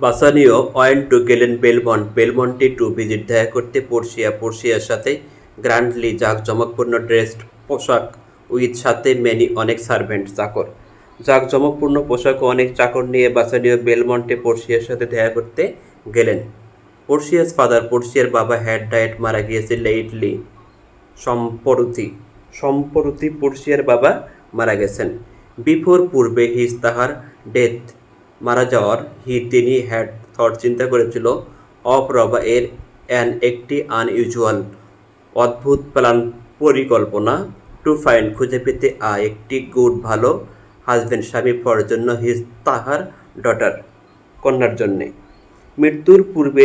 বাসানিও went to গেলেন বেলমন্টে to visit দেখা করতে পোর্সিয়ার সাথে গ্র্যান্ডলি জাঁকজমকপূর্ণ ড্রেসড পোশাক উইথ সাথে মেনি অনেক সার্ভেন্ট চাকর। জাঁকজমকপূর্ণ পোশাক ও অনেক চাকর নিয়ে বাসানিও বেলমন্টে পোর্সিয়ার সাথে দেখা করতে গেলেন। পোর্সিয়াস ফাদার পোর্সিয়ার বাবা হ্যাড ডায়েট মারা গিয়েছে লেটলি সম্প্রতি পোর্সিয়ার বাবা মারা গেছেন। বিফোর পূর্বে হিজ তাহার ডেথ মারা যাওয়ার তিনি হ্যাড থট চিন্তা করেছিল অফ রবা এর একটি আনইউজুয়াল অদ্ভুত প্ল্যান পরিকল্পনা টু ফাইন্ড খুঁজে পেতে একটি গুড ভালো হাজবেন্ড স্বামী ফর জন্য হিজ তাহার ডটার কন্যার জন্যে। মৃত্যুর পূর্বে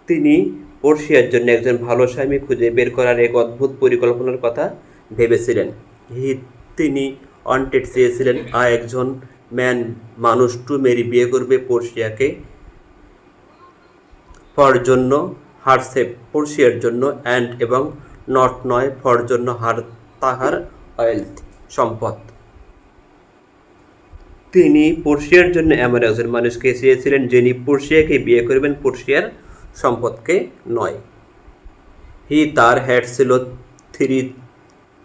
তিনি পোর্সিয়ার জন্য একজন ভালো স্বামী খুঁজে বের করার এক অদ্ভুত পরিকল্পনার কথা ভেবেছিলেন। তিনি ওয়ান্টেড চেয়েছিলেন একজন মানুষ টু মেরি বিয়ে করবে পোর্সিয়াকে ফর জন্য হারসেফ পোর্সিয়ার জন্য অ্যান্ড এবং নট নয় ফর জন্য তাহার ওয়েলথ সম্পদ। তিনি পোর্সিয়ার জন্য এমন একজন মানুষকে চেয়েছিলেন যিনি পোর্সিয়াকে বিয়ে করবেন, পোর্সিয়ার সম্পদকে নয়। তার হ্যাড ছিল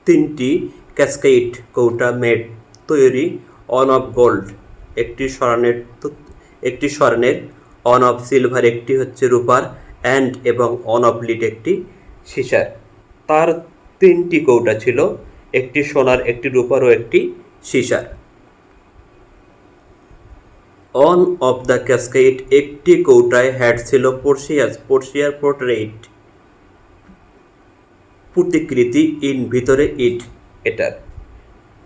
তিনটি ক্যাসকেট কৌটা মেড তৈরি অন অফ গোল্ড, একটি স্বর্ণের, অন অফ সিলভার একটি হচ্ছে রূপার, অ্যান্ড এবং অন অফ লিড একটি সীসার। তার তিনটি কৌটা ছিল, একটি সোনার, একটি রূপার ও একটি সীসার। অন অফ দ্য ক্যাসকেট একটি কৌটায় হ্যাড ছিল পোর্সিয়ার পোর্ট্রেইট প্রতিকৃতি ইন ভিতরে এটার।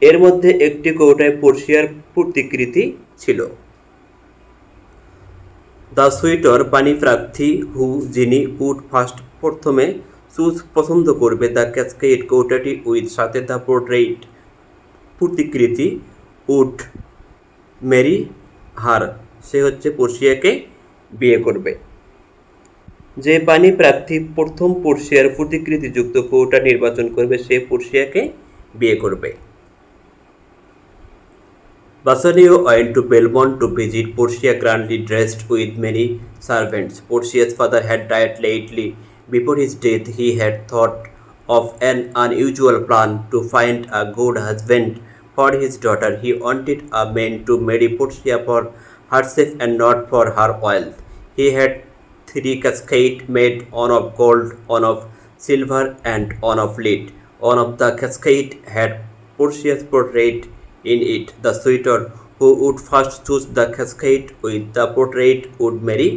এর মধ্যে একটি কৌটায় পোর্সিয়ার প্রতিকৃতি ছিল। দ্য সুইটর পানি প্রার্থী যিনি উড ফার্স্ট প্রথমে পছন্দ করবে দ্য ক্যাসকেট কৌটাটি উইথ সাথে দ্য পোর্ট্রেইট প্রতিকৃতি উড মেরি হার, সে হচ্ছে পোর্সিয়াকে বিয়ে করবে। যে পানি প্রার্থী প্রথম পোর্সিয়ার প্রতিকৃতিযুক্ত কৌটা নির্বাচন করবে সে পোর্সিয়াকে বিয়ে করবে। Bassanio went to Belmont to visit Portia grandly dressed with many servants. Portia's father had died lately. Before his death, he had thought of an unusual plan to find a good husband for his daughter. He wanted a man to marry Portia for herself and not for her wealth. He had 3 caskets made, one of gold, one of silver, and one of lead. One of the caskets had Portia's portrait in it. The suitor who would first choose the casket with the portrait would marry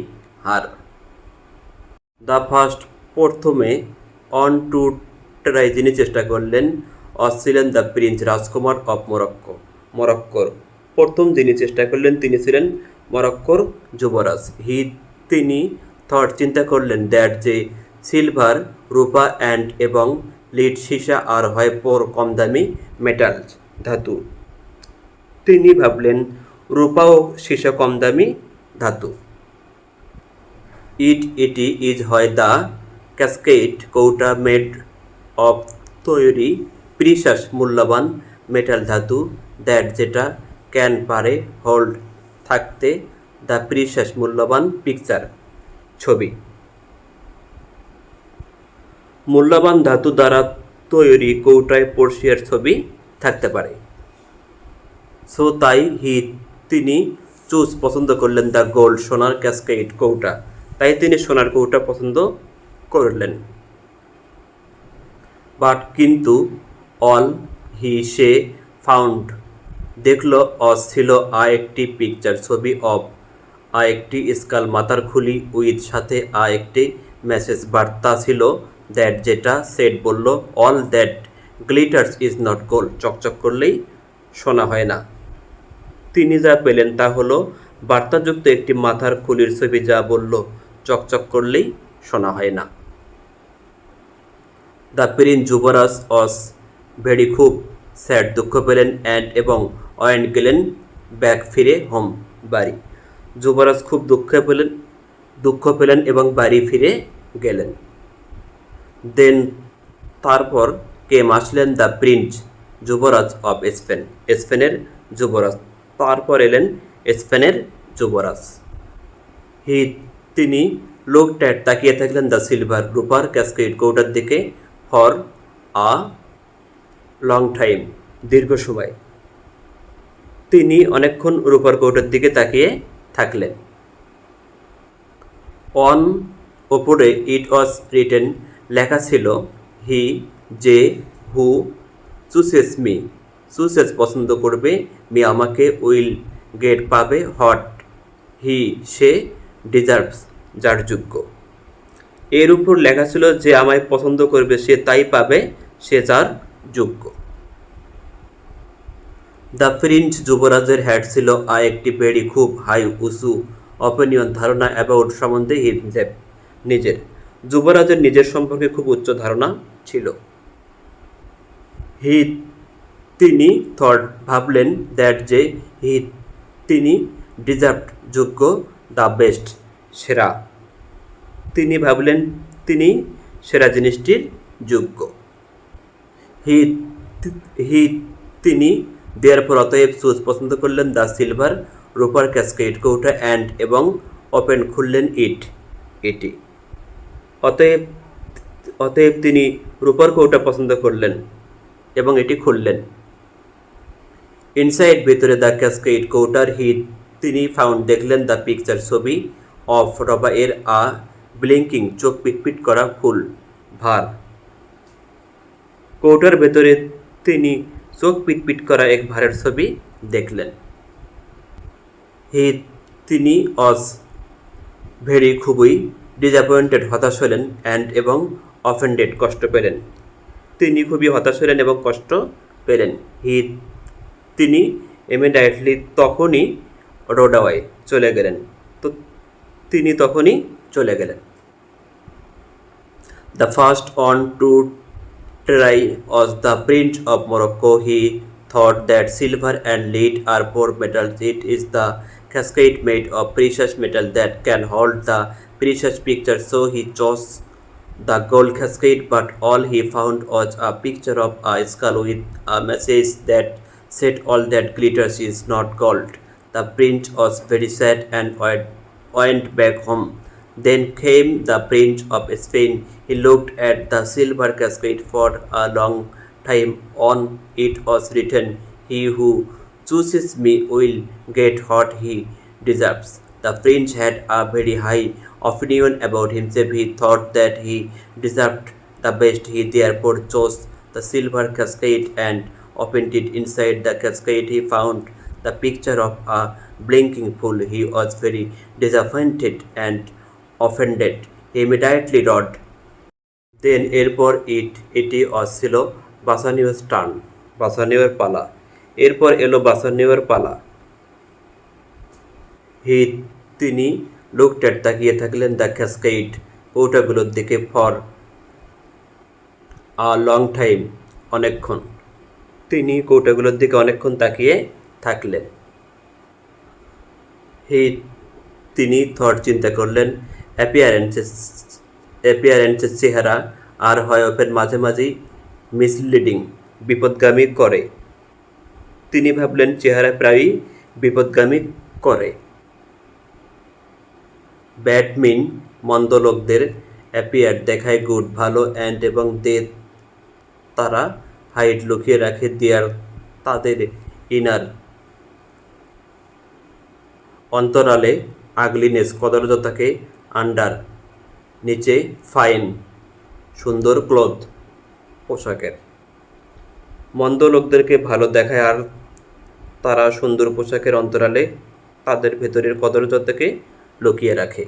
her. The first প্রথমে on to try যিনি চেষ্টা করলেন ছিলেন the Prince Rajkumar of মরক্কোর প্রথম যিনি চেষ্টা করলেন তিনি ছিলেন মরক্কোর যুবরাজ। তিনি থট চিন্তা করলেন দ্যাট যে সিলভার রূপা অ্যান্ড এবং লিড সীসা আর হয় কম দামি মেটালস ধাতু। তিনি ভাবলেন রূপা ও সীসা কম দামি ধাতু। এটি ইজ হয় দ্য ক্যাসকেট কৌটা মেড অফ তৈরি প্রিসাস মূল্যবান মেটাল ধাতু দ্যাট যেটা ক্যান পারে হোল্ড থাকতে দ্য প্রিসাস মূল্যবান পিকচার ছবি। মূল্যবান ধাতু দ্বারা তৈরি কৌটায় পোর্সিয়ার ছবি থাকতে পারে। সো তাই তিনি পছন্দ করলেন দ্য গোল্ড সোনার ক্যাসকেট কৌটা, তাই তিনি সোনার কৌটা পছন্দ করলেন। বাট কিন্তু অল সে ফাউন্ড দেখল ছিল একটি পিকচার ছবি অফ একটি স্কাল মাথার খুলি উইথ সাথে একটি মেসেজ বার্তা ছিল দ্যাট যেটা সেট বলল all that glitters is not gold, চকচক করলেই সোনা হয় না। তিনি যা পেলেন তা হলো বার্তাযুক্ত একটি মাথার খুলির ছবি যা বলল চকচক করলেই সোনা হয় না। দ্য প্রিন্স যুবরাজ অস ভেরি খুব স্যাড দুঃখ পেলেন অ্যান্ড এবং ওয়েন্ট গেলেন ব্যাক ফিরে হোম বাড়ি। যুবরাজ খুব দুঃখ পেলেন এবং বাড়ি ফিরে গেলেন। দেন তারপর কেম আসলেন দ্য প্রিন্স যুবরাজ অফ স্পেনের যুবরাজ। তারপর এলেন স্পেনের যুবরাজ। হি তিনি লুকড অ্যাট তাকিয়ে থাকলেন দ্য সিলভার রূপার ক্যাসকেড কৌটার দিকে ফর আ লং টাইম দীর্ঘ সময়। তিনি অনেকক্ষণ রূপার কৌটার দিকে তাকিয়ে থাকলেন। অন ওপরে ইট ওয়াজ রিটেন লেখা ছিল হি যে হু চুসেস মি চুসেস পছন্দ করবে মি আমাকে উইল গেট পাবে হট হি সে ডিজার্ভস যার যোগ্য। এর উপর লেখা ছিল যে আমায় পছন্দ করবে সে তাই পাবে সে যার যোগ্য। দ্য প্রিন্স যুবরাজের হ্যাড ছিল একটি বেড়ি খুব হাই উঁচু অপিনিয়ন ধারণা অ্যাবাউট সম্বন্ধে হিমসেলফ নিজের। যুবরাজের নিজের সম্পর্কে খুব উচ্চ ধারণা ছিল। হি তিনি থট ভাবলেন দ্যাট যে হি তিনি ডিজার্ভড যোগ্য দ্য বেস্ট সেরা। তিনি ভাবলেন তিনি সেরা জিনিসটির যোগ্য। হি হি তিনি দেয়ারপর অতএব চুজ পছন্দ করলেন দ্য সিলভার রূপার ক্যাসকেড কৌটা অ্যান্ড এবং ওপেন খুললেন এটি। অতএব অতএব তিনি রূপার কৌটা পছন্দ করলেন এবং এটি খুললেন। ইনসাইড ভেতরে দ্য ক্যাসকেড কৌটার তিনি ফাউন্ড দেখলেন দ্য পিকচার ছবি অফ রবা এর ব্লিঙ্কিং চোখ পিটপিট করা ফুল ভার। কৌটার ভেতরে তিনি চোখ পিটপিট করা এক ভারের ছবি দেখলেন। তিনি অজ ভেরি খুবই ডিসঅ্যাপয়েন্টেড হতাশ হলেন অ্যান্ড এবং অফেন্ডেড কষ্ট পেলেন। তিনি খুবই হতাশ হলেন এবং কষ্ট পেলেন। তিনি ইমিডিয়েটলি তখনই রোড অ্যাওয়ে চলে গেলেন। তো তিনি তখনই চলে গেলেন। The first one to try was the Prince of Morocco. He thought that silver and lead are poor metals. It is the cascade made of precious metal that can hold the precious picture. So he chose the gold cascade, but all he found was a picture of a skull with a message that said all that glitters is not gold. The prince was very sad and went back home. Then came the Prince of Spain. He looked at the silver cascade for a long time. On it was written, he who chooses me will get what he deserves. The prince had a very high opinion about himself. He thought that he deserved the best. He therefore chose the silver cascade and opened it. Inside the cascade he found the picture of a blinking fool. He was very disappointed and offended. He immediately wrote. Then এরপর এটি ছিল বাসানিওর turn, বাসানিওর পালা। এরপর এলো বাসানিওর পালা। তিনি looked at তাকিয়ে থাকলেন দ্য ক্যাসকেড কৌটাগুলোর দিকে ফর আ লং টাইম অনেকক্ষণ। তিনি কৌটাগুলোর দিকে অনেকক্ষণ তাকিয়ে থাকলেন। তিনি থট চিন্তা করলেন অ্যাপিয়ারেন্সের চেহারা আর হয় ওপেন মাঝে মাঝেই মিসলিডিং বিপদগামী করে। তিনি ভাবলেন চেহারা প্রায়ই বিপদগামী করে। ব্যাড মিন মন্দ লোকদের, অ্যাপিয়ার দেখায় গুড ভালো, অ্যান্ড এবং তারা হাইড লুকিয়ে রাখে, দেয়ার তাদের, ইনার অন্তরালে, আগলিনেস কদর্যতাকে, আন্ডার নিচে, ফাইন সুন্দর, ক্লোথ পোশাকের। মন্দ লোকদেরকে ভালো দেখায় আর তারা সুন্দর পোশাকের অন্তরালে তাদের ভেতরের কদর্যতাকে লুকিয়ে রাখে।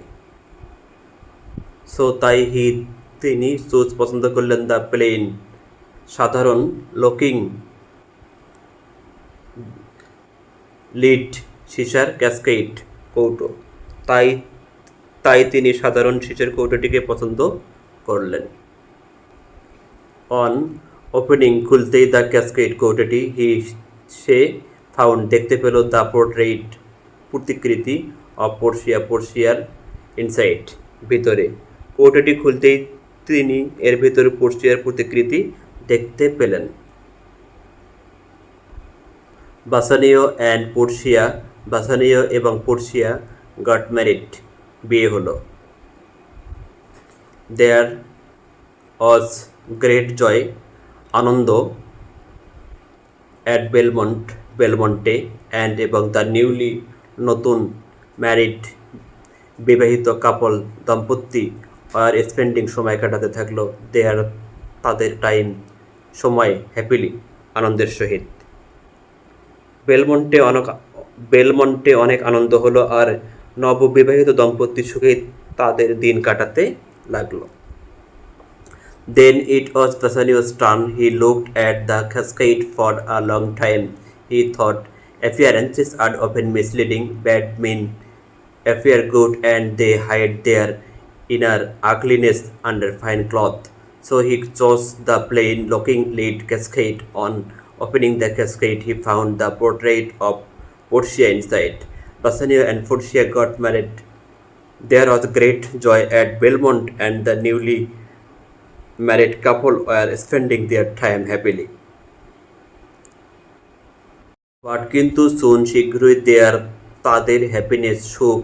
সো তাই তিনি চুজ পছন্দ করলেন দ্য প্লেন সাধারণ লুকিং লিড সীসার ক্যাসকেড কৌটো। তাই তিনি সাধারণ সীসার কৌটোটিকে পছন্দ করলেন। অন ওপেনিং খুলতেই দ্য ক্যাসকেড কৌটোটি সে ফাউন্ড দেখতে পেল দ্য পোর্ট্রেট প্রতিকৃতি অফ পোর্শিয়ার ইনসাইড ভিতরে। কৌটোটি খুলতেই তিনি এর ভিতরে পোর্শিয়ার প্রতিকৃতি দেখতে পেলেন। বাসানিও এবং পোর্শিয়া গট ম্যারিড বিয়ে হলো। দেয়ার ওয়াজ গ্রেট জয়, আনন্দ অ্যাট বেলমন্টে অ্যান্ড এবং দ্য নিউলি নতুন ম্যারিড বিবাহিত কাপল দম্পতি আর স্পেন্ডিং সময় কাটাতে থাকলো দেয়ার তাদের টাইম সময় হ্যাপিলি আনন্দের সহিত। বেলমন্টে অনেক অনেক আনন্দ হলো আর নববিবাহিত দম্পতি সুখে তাদের দিন কাটাতে লাগলো। Then it was Bassanio's turn. He looked at the cascade for a long time. He thought appearances are often misleading. Bad men appear good and they hide their inner ugliness under fine cloth. So he chose the plain looking lead cascade. On opening the cascade, he found the portrait of Portia inside. Bassanio and Portia got married. There was great joy at Belmont, and the newly married couple were spending their time happily. But কিন্তু শীঘ্রই তাদের happiness সুখ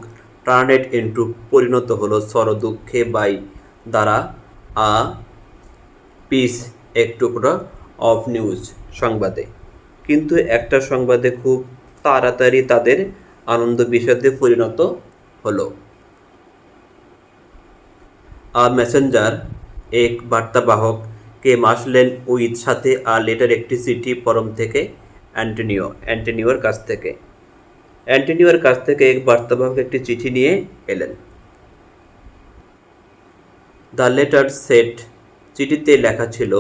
টার্নেড into পরিণত হলো সরো দুঃখে by দ্বারা a piece এক টুকরা অফ নিউজ সংবাদে। কিন্তু একটা সংবাদে খুব তাড়াতাড়ি তাদের আনন্দ বিষাদে পরিণত হলো। আ মেসেঞ্জার এক বার্তাবাহক কে মাসলেন উইথ সাথে আ লেটার একটি চিঠি পরম থেকে অ্যান্টনিওর কাছ থেকে এক বার্তাবাহক একটি চিঠি নিয়ে এলেন। দ্য লেটার সেট, চিঠিতে লেখা ছিল,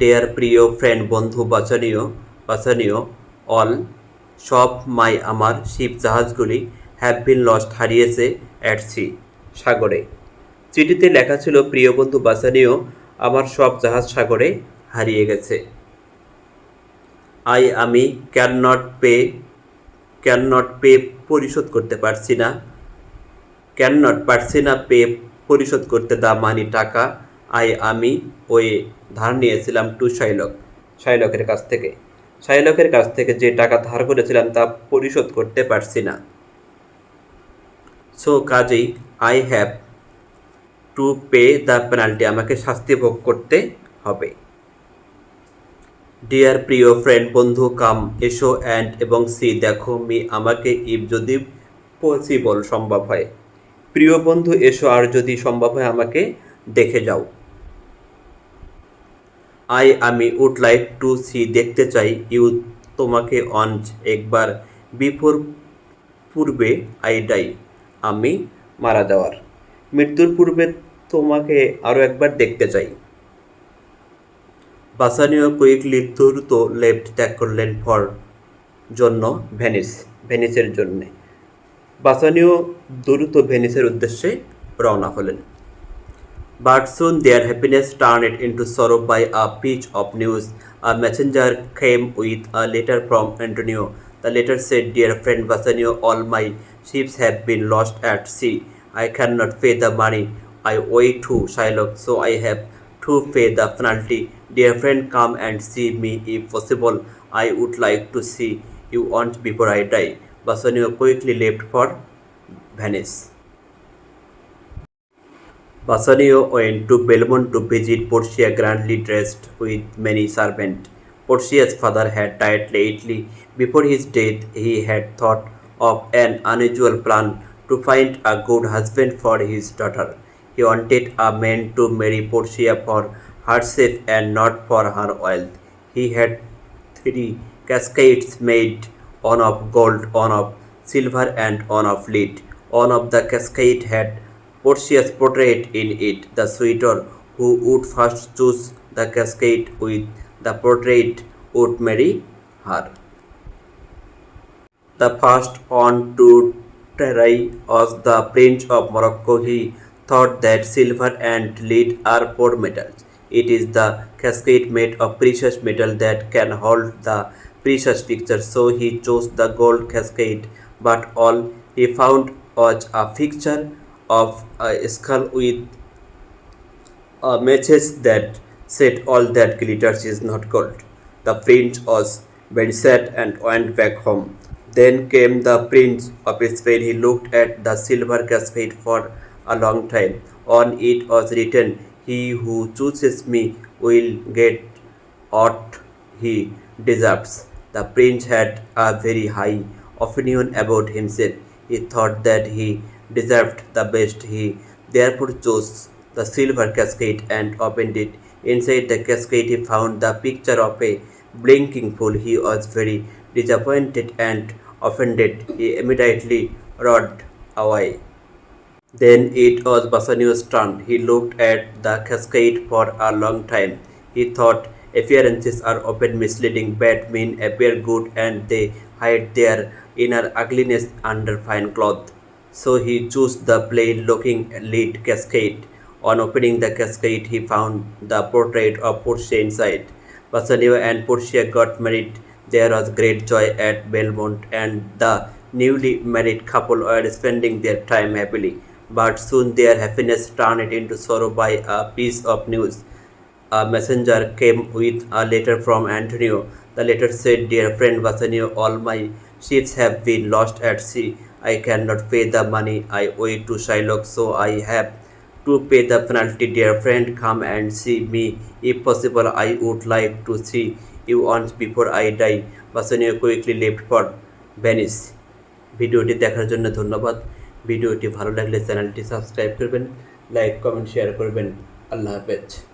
ডেয়ার প্রিয় ফ্রেন্ড বন্ধু বাসানীয় অল সব আমার শিপ জাহাজগুলি হ্যাভ বিন লস্ট হারিয়েছে অ্যাট সি সাগরে। চিঠিতে লেখা ছিল, প্রিয় বন্ধু বাসানীয় আমার সব জাহাজ সাগরে হারিয়ে গেছে। আমি ক্যান নট পে পরিশোধ করতে পারছি না পরিশোধ করতে দা মানি টাকা আমি ওই ধার নিয়েছিলাম টু শাইলকের কাছ থেকে যে টাকা ধার করেছিলাম তা পরিশোধ করতে পারছি না। সো কাজেই I have to pay the penalty, আমাকে শাস্তি ভোগ করতে হবে। ডিয়ার প্রিয় ফ্রেন্ড বন্ধু কাম এসো অ্যান্ড এবং সি দেখো মি আমাকে ইফ যদি পসিবল সম্ভব হয়। প্রিয় বন্ধু এসো আর যদি সম্ভব হয় আমাকে দেখে যাও। আমি উড লাইক টু সি দেখতে চাই ইউ তোমাকে অনজ একবার বিফোর পূর্বে আই ডাই আমি মারা যাওয়ার মৃত্যুর পূর্বে তোমাকে আরও একবার দেখতে চাই। বাসানীয় কুইকলি দ্রুত লেফট ত্যাগ করলেন ফর জন্য ভেনিসের জন্যে। বাসানীয় দ্রুত ভেনিসের উদ্দেশ্যে রওনা হলেন। But soon their happiness turned into sorrow by a piece of news. A messenger came with a letter from Antonio. The letter said, dear friend Bassanio, all my ships have been lost at sea. I cannot pay the money I owe to Shylock, so I have to pay the penalty. Dear friend, come and see me if possible. I would like to see you once before I die. Bassanio quickly left for Venice. Bassanio went to Belmont to visit Portia grandly dressed with many servants. Portia's father had died lately. Before his death, he had thought of an unusual plan to find a good husband for his daughter. He wanted a man to marry Portia for herself and not for her wealth. He had 3 cascades made, one of gold, one of silver, and one of lead. One of the cascade had Portia's portrait in it. The suitor who would first choose the cascade with the portrait would marry her. The first one to try was the Prince of Morocco. He thought that silver and lead are poor metals. It is the cascade made of precious metal that can hold the precious picture. So he chose the gold cascade, but all he found was a picture of a skull with a message that said all that glitters is not gold. The prince was very sad and went back home. Then came the prince of Spain. He looked at the silver cascade for a long time. On it was written, "He who chooses me will get what he deserves." The prince had a very high opinion about himself. He thought that he deserved the best. He therefore chose the silver cascade and opened it. Inside the cascade, he found the picture of a blinking fool. He was very disappointed and offended. He immediately rode away. Then it was Bassanio's turn. He looked at the cascade for a long time. He thought appearances are often misleading. Bad men appear good and they hide their inner ugliness under fine cloth. So he chose the plain looking lead cascade. On opening the cascade, he found the portrait of Portia inside. Bassanio and Portia got married. There was great joy at Belmont, and the newly married couple were spending their time happily. But soon their happiness turned into sorrow by a piece of news. A messenger came with a letter from Antonio. The letter said, "Dear friend Bassanio, all my ships have been lost at sea. I cannot pay the money I owe to Shylock, so I have to pay the penalty. Dear friend, come and see me. If possible, I would like to see you once before I die." Bassanio quickly left for Venice. ভিডিওটি দেখার জন্য ধন্যবাদ। ভিডিওটি ভালো লাগলে চ্যানেলটি subscribe করবেন, like comment share করবেন। আল্লাহ হাফেজ।